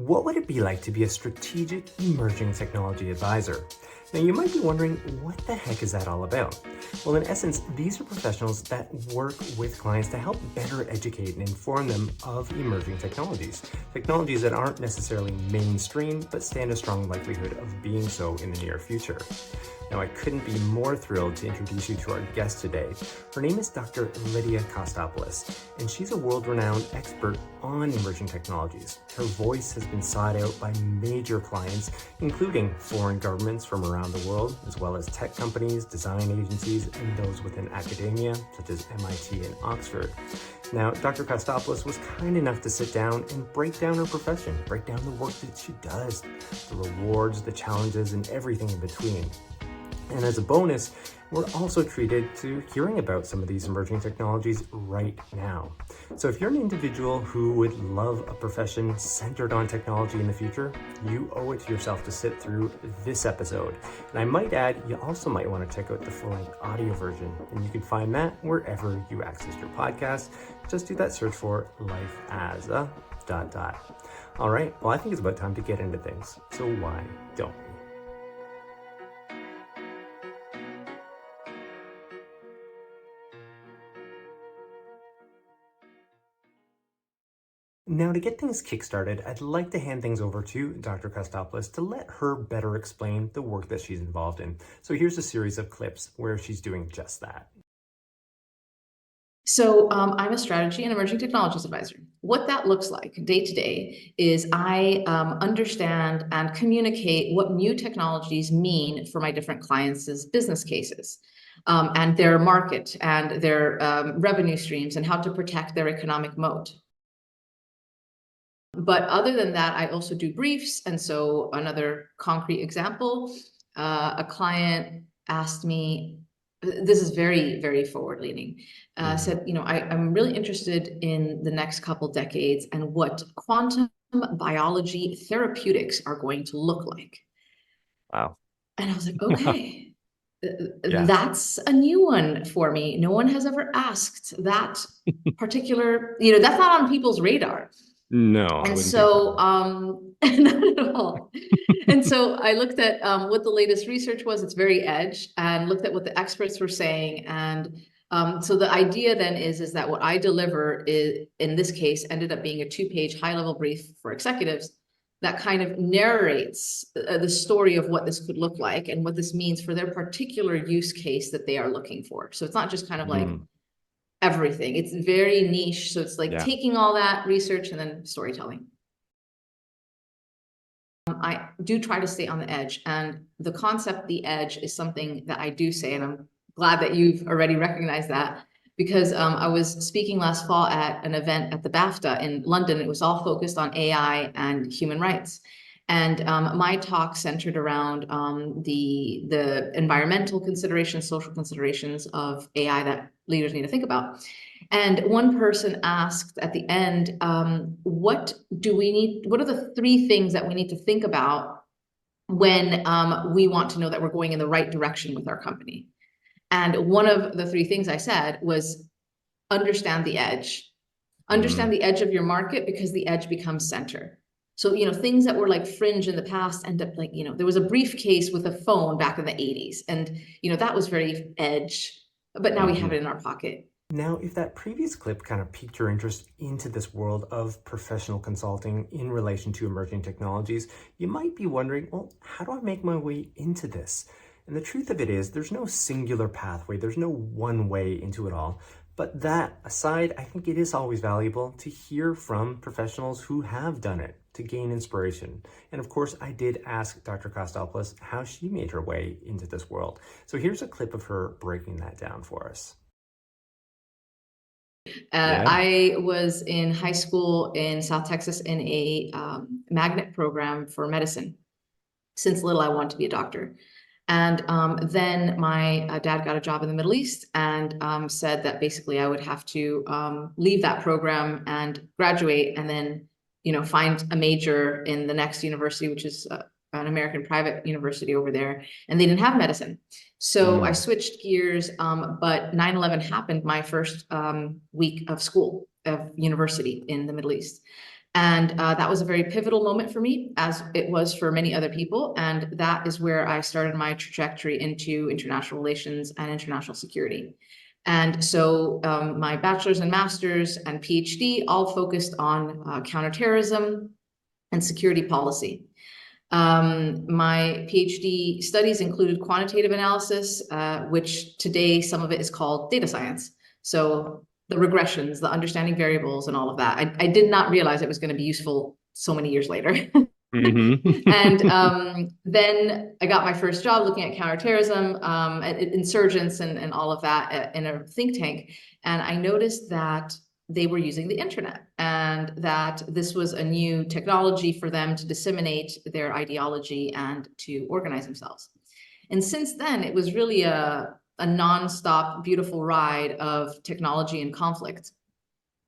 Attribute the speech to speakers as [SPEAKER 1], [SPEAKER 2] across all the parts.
[SPEAKER 1] What would it be like to be a strategic emerging technology advisor? Now, you might be wondering, what the heck is that all about? Well, in essence, these are professionals that work with clients to help better educate and inform them of emerging technologies. Technologies that aren't necessarily mainstream, but stand a strong likelihood of being so in the near future. Now, I couldn't be more thrilled to introduce you to our guest today. Her name is Dr. Lydia Kostopoulos, and she's a world-renowned expert on emerging technologies. Her voice has been sought out by major clients, including foreign governments from around the world, as well as tech companies, design agencies, and those within academia, such as MIT and Oxford. Now, Dr. Kostopoulos was kind enough to sit down and break down her profession, break down the work that she does, the rewards, the challenges, and everything in between. And as a bonus, we're also treated to hearing about some of these emerging technologies right now. So if you're an individual who would love a profession centered on technology in the future, you owe it to yourself to sit through this episode. And I might add, you also might want to check out the full-length audio version, and you can find that wherever you access your podcast. Just do that search for Life as a ... All right, well, I think it's about time to get into things. So why don't we? Now, to get things kickstarted, I'd like to hand things over to Dr. Kostopoulos to let her better explain the work that she's involved in. So here's a series of clips where she's doing just that.
[SPEAKER 2] So I'm a strategy and emerging technologies advisor. What that looks like day to day is I understand and communicate what new technologies mean for my different clients' business cases and their market and their revenue streams and how to protect their economic moat. But other than that, I also do briefs. And so another concrete example, a client asked me, this is very, very forward leaning, said, I'm really interested in the next couple decades and what quantum biology therapeutics are going to look like.
[SPEAKER 1] Wow.
[SPEAKER 2] And I was like, okay,
[SPEAKER 1] Yeah.
[SPEAKER 2] That's a new one for me. No one has ever asked that particular, that's not on people's radar.
[SPEAKER 1] No,
[SPEAKER 2] And so, not at all. And so I looked at what the latest research was. It's very edge, and looked at what the experts were saying. And so the idea then is that what I deliver is, in this case, ended up being a 2-page high-level brief for executives that kind of narrates the story of what this could look like and what this means for their particular use case that they are looking for. So it's not just kind of like everything. It's very niche. So it's like taking all that research and then storytelling. I do try to stay on the edge, and the concept, the edge, is something that I do say, and I'm glad that you've already recognized that, because I was speaking last fall at an event at the BAFTA in London. It was all focused on AI and human rights. And my talk centered around the environmental considerations, social considerations of AI that leaders need to think about. And one person asked at the end, what are the 3 things that we need to think about when we want to know that we're going in the right direction with our company? And one of the 3 things I said was understand the edge. Understand the edge of your market, because the edge becomes center. So, things that were like fringe in the past end up like, there was a briefcase with a phone back in the 80s. And, that was very edge, but now we have it in our pocket.
[SPEAKER 1] Now, if that previous clip kind of piqued your interest into this world of professional consulting in relation to emerging technologies, you might be wondering, well, how do I make my way into this? And the truth of it is, there's no singular pathway. There's no one way into it all. But that aside, I think it is always valuable to hear from professionals who have done it to gain inspiration. And of course, I did ask Dr. Kostopoulos how she made her way into this world. So here's a clip of her breaking that down for us.
[SPEAKER 2] I was in high school in South Texas in a magnet program for medicine. Since little, I wanted to be a doctor. And then my dad got a job in the Middle East and said that basically I would have to leave that program and graduate and then, find a major in the next university, which is an American private university over there. And they didn't have medicine. So I switched gears, but 9/11 happened my first week of school, of university in the Middle East. And that was a very pivotal moment for me, as it was for many other people. And that is where I started my trajectory into international relations and international security. And so my bachelor's and master's and PhD all focused on counterterrorism and security policy. My PhD studies included quantitative analysis, which today some of it is called data science. So the regressions, the understanding variables and all of that. I did not realize it was going to be useful so many years later. And then I got my first job looking at counterterrorism, insurgents and all of that in a think tank. And I noticed that they were using the internet and that this was a new technology for them to disseminate their ideology and to organize themselves. And since then, it was really a nonstop, beautiful ride of technology and conflict.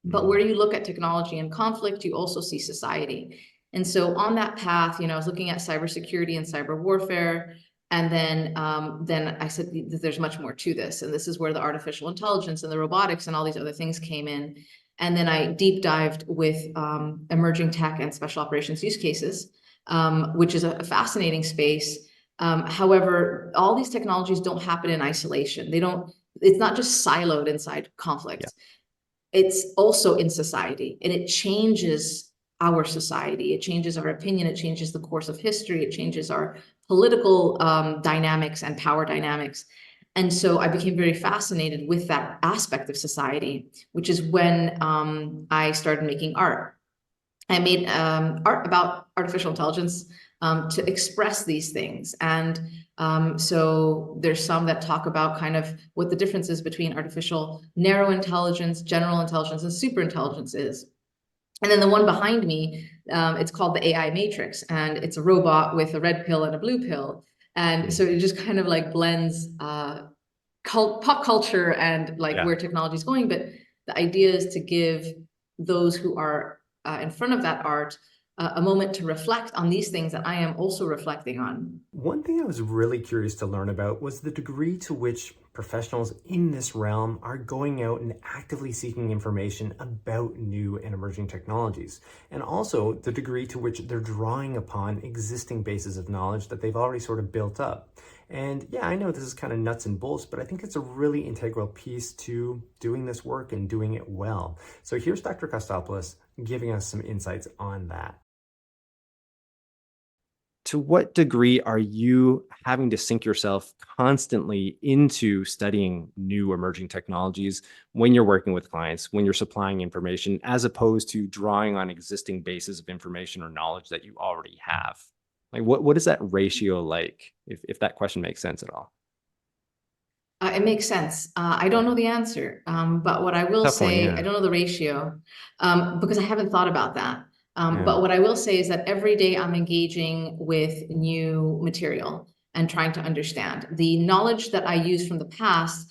[SPEAKER 2] But where you look at technology and conflict, you also see society. And so on that path, I was looking at cybersecurity and cyber warfare. And then I said, there's much more to this. And this is where the artificial intelligence and the robotics and all these other things came in. And then I deep dived with emerging tech and special operations use cases, which is a fascinating space. However, all these technologies don't happen in isolation. It's not just siloed inside conflict. Yeah. It's also in society, and it changes our society. It changes our opinion. It changes the course of history. It changes our political dynamics and power dynamics. And so I became very fascinated with that aspect of society, which is when I started making art. I made art about artificial intelligence to express these things. And so there's some that talk about kind of what the difference is between artificial narrow intelligence, general intelligence, and super intelligence is. And then the one behind me, it's called the AI Matrix, and it's a robot with a red pill and a blue pill. And so it just kind of like blends pop culture and where technology is going. But the idea is to give those who are in front of that art a moment to reflect on these things that I am also reflecting on.
[SPEAKER 1] One thing I was really curious to learn about was the degree to which professionals in this realm are going out and actively seeking information about new and emerging technologies, and also the degree to which they're drawing upon existing bases of knowledge that they've already sort of built up. And yeah, I know this is kind of nuts and bolts, but I think it's a really integral piece to doing this work and doing it well. So here's Dr. Kostopoulos giving us some insights on that.
[SPEAKER 3] To what degree are you having to sink yourself constantly into studying new emerging technologies when you're working with clients, when you're supplying information, as opposed to drawing on existing bases of information or knowledge that you already have? Like, what is that ratio like, if that question makes sense at all?
[SPEAKER 2] It makes sense. I don't know the answer, but what I will say, I don't know the ratio because I haven't thought about that. But what I will say is that every day I'm engaging with new material and trying to understand the knowledge that I use from the past,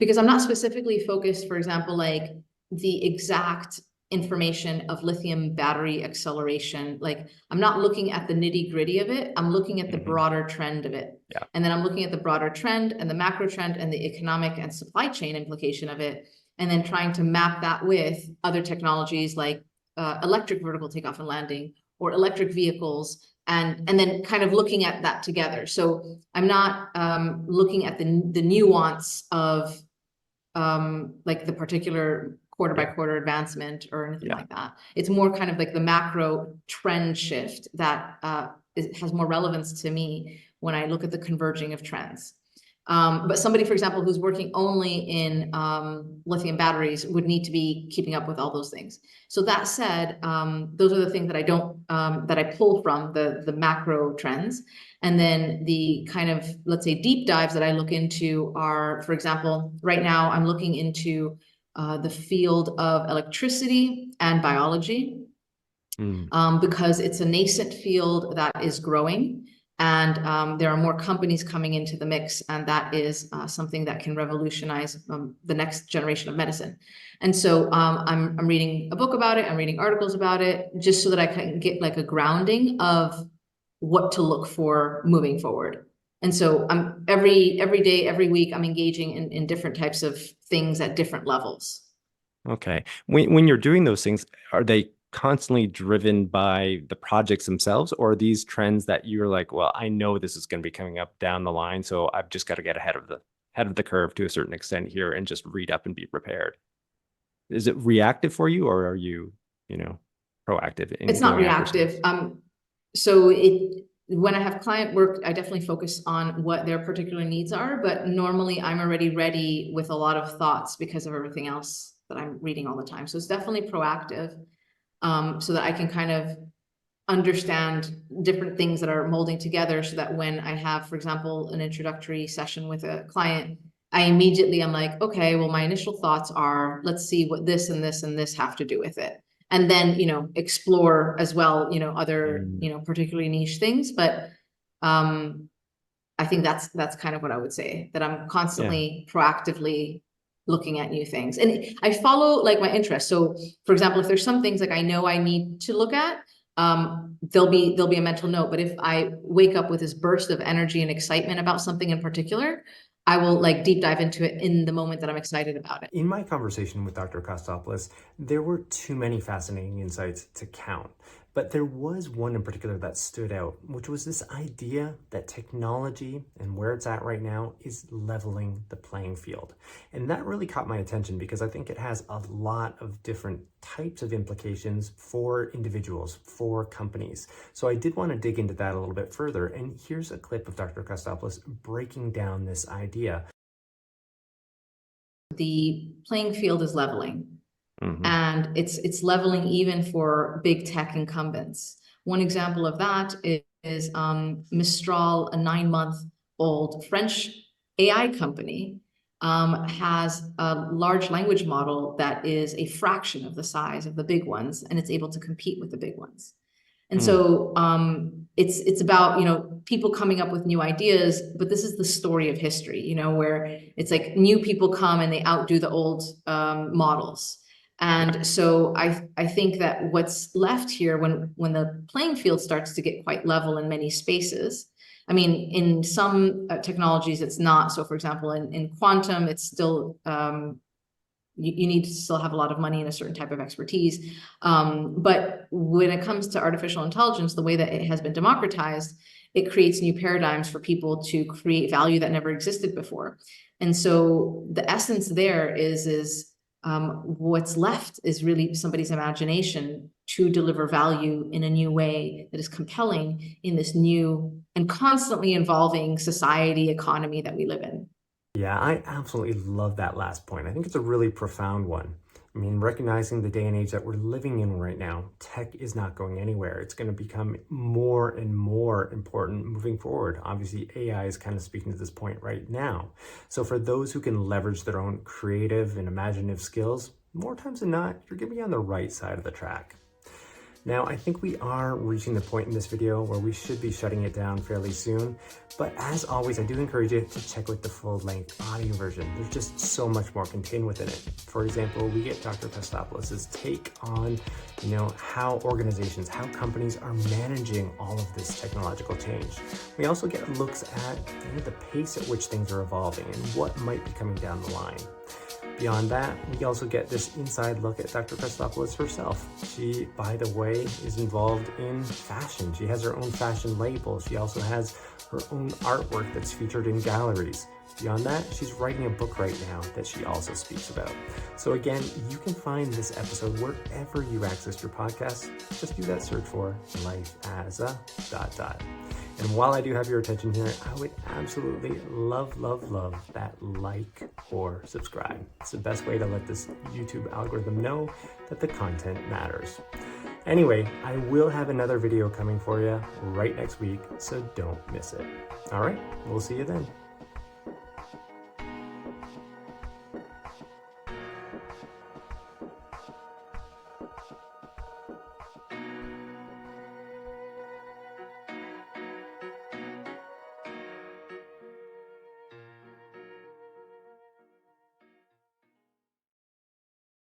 [SPEAKER 2] because I'm not specifically focused, for example, like the exact information of lithium battery acceleration. Like I'm not looking at the nitty gritty of it. I'm looking at the broader trend of it. Yeah. And then I'm looking at the broader trend and the macro trend and the economic and supply chain implication of it. And then trying to map that with other technologies like electric vertical takeoff and landing or electric vehicles, and then kind of looking at that together. So I'm not looking at the nuance of like the particular quarter by quarter advancement or anything like that. It's more kind of like the macro trend shift that has more relevance to me when I look at the converging of trends. But somebody, for example, who's working only in lithium batteries would need to be keeping up with all those things. So that said, those are the things that I don't, that I pull from the macro trends. And then the kind of, let's say, deep dives that I look into are, for example, right now I'm looking into the field of electricity and biology because it's a nascent field that is growing. And there are more companies coming into the mix, and that is something that can revolutionize the next generation of medicine. And so I'm reading a book about it, I'm reading articles about it, just so that I can get like a grounding of what to look for moving forward. And so I'm every day, every week, I'm engaging in different types of things at different levels.
[SPEAKER 3] Okay. When you're doing those things, are they constantly driven by the projects themselves, or are these trends that you're like, well, I know this is going to be coming up down the line, so I've just got to get ahead of the curve to a certain extent here and just read up and be prepared? Is it reactive for you, or are you, proactive in
[SPEAKER 2] It's not
[SPEAKER 3] going after stuff?
[SPEAKER 2] reactive. When I have client work, I definitely focus on what their particular needs are, but normally I'm already ready with a lot of thoughts because of everything else that I'm reading all the time. So it's definitely proactive, so that I can kind of understand different things that are molding together, so that when I have, for example, an introductory session with a client, I'm like, okay, well, my initial thoughts are, let's see what this and this and this have to do with it. And then, explore as well, other, particularly niche things. But I think that's kind of what I would say, that I'm constantly proactively looking at new things. And I follow like my interests. So for example, if there's some things like I know I need to look at, there'll be a mental note. But if I wake up with this burst of energy and excitement about something in particular, I will like deep dive into it in the moment that I'm excited about it.
[SPEAKER 1] In my conversation with Dr. Kostopoulos, there were too many fascinating insights to count, but there was one in particular that stood out, which was this idea that technology and where it's at right now is leveling the playing field. And that really caught my attention because I think it has a lot of different types of implications for individuals, for companies. So I did want to dig into that a little bit further. And here's a clip of Dr. Kostopoulos breaking down this idea.
[SPEAKER 2] The playing field is leveling.
[SPEAKER 3] Mm-hmm.
[SPEAKER 2] And it's leveling even for big tech incumbents. One example of that is Mistral, a 9-month-old French AI company, has a large language model that is a fraction of the size of the big ones, and it's able to compete with the big ones. And so it's about, people coming up with new ideas, but this is the story of history, where it's like new people come and they outdo the old models. And so I think that what's left here when the playing field starts to get quite level in many spaces, I mean, in some technologies, it's not. So for example, in quantum, it's still, you need to still have a lot of money and a certain type of expertise. But when it comes to artificial intelligence, the way that it has been democratized, it creates new paradigms for people to create value that never existed before. And so the essence there is what's left is really somebody's imagination to deliver value in a new way that is compelling in this new and constantly evolving society economy that we live in.
[SPEAKER 1] Yeah, I absolutely love that last point. I think it's a really profound one. I mean, recognizing the day and age that we're living in right now, tech is not going anywhere. It's going to become more and more important moving forward. Obviously, AI is kind of speaking to this point right now. So for those who can leverage their own creative and imaginative skills, more times than not, you're going to be on the right side of the track. Now, I think we are reaching the point in this video where we should be shutting it down fairly soon. But as always, I do encourage you to check out the full-length audio version. There's just so much more contained within it. For example, we get Dr. Kostopoulos' take on, how organizations, how companies are managing all of this technological change. We also get looks at the pace at which things are evolving and what might be coming down the line. Beyond that, we also get this inside look at Dr. Kostopoulos herself. She, by the way, is involved in fashion. She has her own fashion label. She also has her own artwork that's featured in galleries. Beyond that, she's writing a book right now that she also speaks about. So again, you can find this episode wherever you access your podcasts. Just do that search for Life as a ... And while I do have your attention here, I would absolutely love that like or subscribe. It's the best way to let this YouTube algorithm know that the content matters. Anyway, I will have another video coming for you right next week, so don't miss it. All right, we'll see you then.